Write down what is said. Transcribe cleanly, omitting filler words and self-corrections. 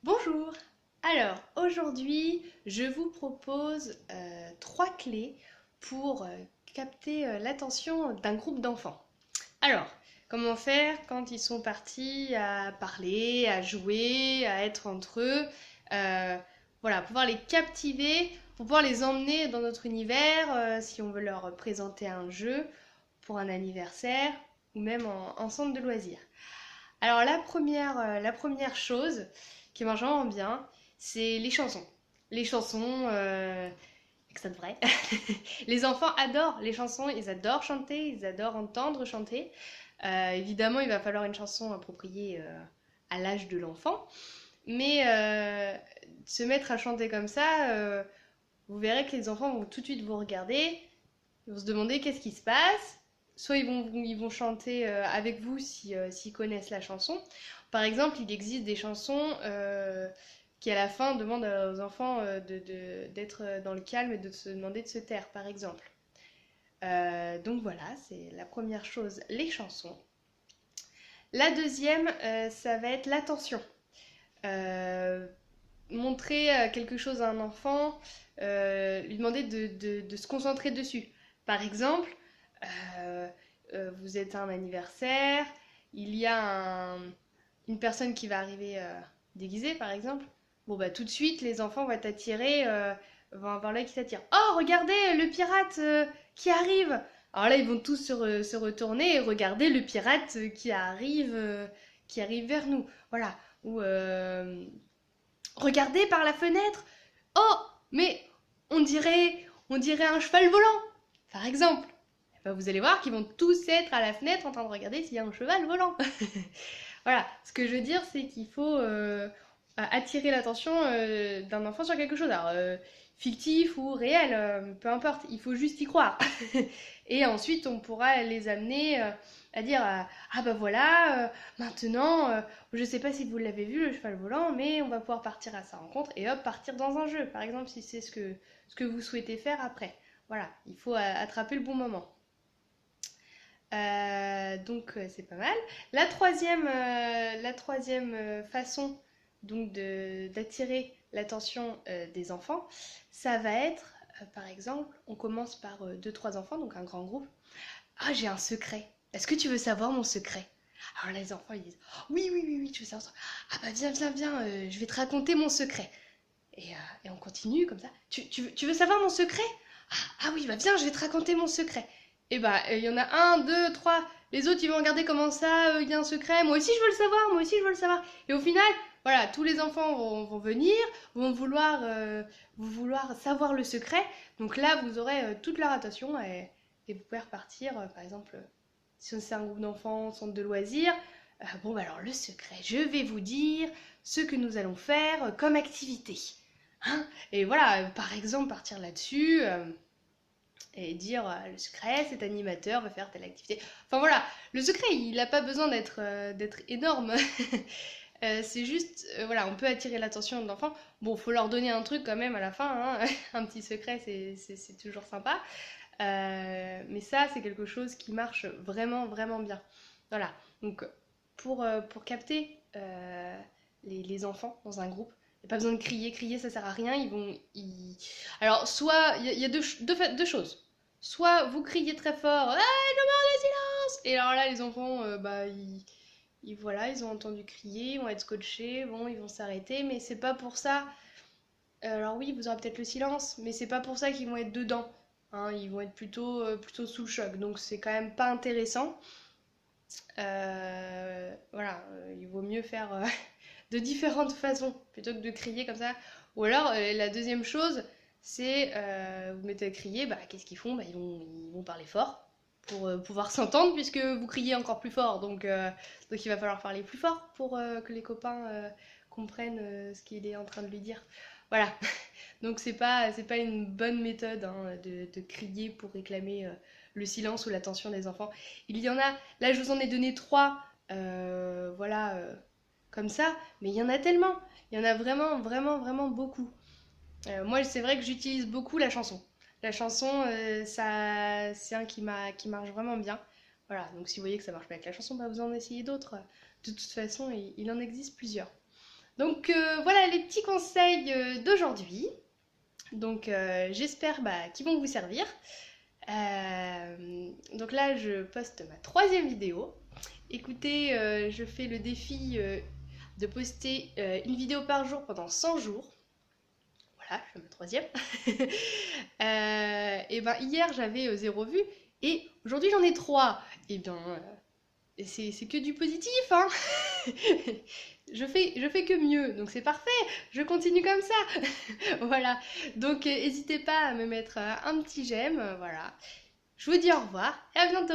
Bonjour! Alors, aujourd'hui, je vous propose trois clés pour capter l'attention d'un groupe d'enfants. Alors, comment faire quand ils sont partis à parler, à jouer, à être entre eux voilà, pouvoir les captiver, pour pouvoir les emmener dans notre univers, si on veut leur présenter un jeu pour un anniversaire ou même en centre de loisirs. Alors la première chose qui marche vraiment bien, c'est les chansons. Les chansons, que ça devrait. Les enfants adorent les chansons, ils adorent chanter, ils adorent entendre chanter. Évidemment, il va falloir une chanson appropriée à l'âge de l'enfant, mais se mettre à chanter comme ça, vous verrez que les enfants vont tout de suite vous regarder, ils vont se demander qu'est-ce qui se passe. Soit ils vont chanter avec vous s'ils connaissent la chanson. Par exemple, il existe des chansons qui à la fin demandent aux enfants d'être dans le calme et de se demander de se taire, par exemple. Donc voilà, c'est la première chose, les chansons. La deuxième, ça va être l'attention. Euh, Montrer quelque chose à un enfant, lui demander de se concentrer dessus. Par exemple, euh, vous êtes à un anniversaire, il y a une personne qui va arriver déguisée, par exemple. Bon, bah tout de suite, les enfants vont être attirés, vont avoir l'œil qui s'attire. Oh, regardez, le pirate qui arrive! Alors là, ils vont tous se retourner et regarder le pirate qui arrive vers nous. Voilà. Ou regardez par la fenêtre. Oh, mais on dirait un cheval volant, par exemple. Et ben, vous allez voir qu'ils vont tous être à la fenêtre en train de regarder s'il y a un cheval volant. Voilà, ce que je veux dire, c'est qu'il faut attirer l'attention d'un enfant sur quelque chose. Alors, fictif ou réel, peu importe, il faut juste y croire. Et ensuite, on pourra les amener à dire ah bah voilà, maintenant, je sais pas si vous l'avez vu, le cheval volant, mais on va pouvoir partir à sa rencontre et hop, partir dans un jeu, par exemple, si c'est ce que vous souhaitez faire après. Voilà, il faut attraper le bon moment. Donc c'est pas mal. La troisième façon donc d'attirer l'attention des enfants, ça va être, par exemple, on commence par deux, trois enfants, donc un grand groupe. Ah, j'ai un secret. Est-ce que tu veux savoir mon secret? Alors là, les enfants ils disent oui, oui, oui, oui, tu veux savoir. Ah bah viens, viens, viens, je vais te raconter mon secret. Et on continue comme ça. Tu veux savoir mon secret? Ah oui, bah viens, je vais te raconter mon secret. Et bah, il y en a un, deux, trois. Les autres, ils vont regarder comment ça, il y a un secret. Moi aussi, je veux le savoir, moi aussi, je veux le savoir. Et au final, voilà, tous les enfants vont venir, vont vouloir savoir le secret. Donc là, vous aurez toute leur attention et vous pouvez repartir, par exemple, si c'est un groupe d'enfants, centre de loisirs. Bon, bah alors, le secret, je vais vous dire ce que nous allons faire comme activité. Hein. Et voilà, par exemple, partir là-dessus et dire le secret, cet animateur va faire telle activité. Enfin voilà, le secret, il n'a pas besoin d'être énorme. C'est juste, voilà, on peut attirer l'attention de l'enfant. Bon, faut leur donner un truc quand même à la fin, hein. Un petit secret, c'est toujours sympa. Mais ça, c'est quelque chose qui marche vraiment, vraiment bien. Voilà, donc pour capter les enfants dans un groupe, il n'y a pas besoin de crier, crier ça sert à rien. Alors, soit, il y a deux choses. Soit vous criez très fort, hey, je demande le silence! Et alors là, les enfants, bah, voilà, ils ont entendu crier, ils vont être scotchés, bon, ils vont s'arrêter, mais c'est pas pour ça. Alors oui, vous aurez peut-être le silence, mais c'est pas pour ça qu'ils vont être dedans. Hein, ils vont être plutôt sous le choc, donc c'est quand même pas intéressant. Voilà, il vaut mieux faire de différentes façons plutôt que de crier comme ça. Ou alors, la deuxième chose, c'est vous mettez à crier, bah qu'est-ce qu'ils font? Bah, ils vont parler fort pour pouvoir s'entendre puisque vous criez encore plus fort. Donc il va falloir parler plus fort pour que les copains comprennent ce qu'il est en train de lui dire. Voilà. Donc c'est pas une bonne méthode hein, de crier pour réclamer le silence ou l'attention des enfants. Il y en a, là je vous en ai donné trois, voilà, comme ça, mais il y en a tellement. Il y en a vraiment, vraiment, vraiment beaucoup. Moi, c'est vrai que j'utilise beaucoup la chanson. La chanson, ça, c'est un qui marche vraiment bien. Voilà, donc si vous voyez que ça marche pas avec la chanson, bah, vous en essayez d'autres. De toute façon, il en existe plusieurs. Donc voilà les petits conseils d'aujourd'hui. Donc j'espère qu'ils vont vous servir. Donc là je poste ma 3e vidéo. Écoutez, je fais le défi de poster une vidéo par jour pendant 100 jours. Voilà, je fais ma 3e. Et hier j'avais 0 vue et aujourd'hui j'en ai 3. Et bien c'est que du positif, hein. Je fais que mieux, donc c'est parfait, je continue comme ça. Voilà, donc n'hésitez pas à me mettre un petit j'aime, voilà. Je vous dis au revoir et à bientôt.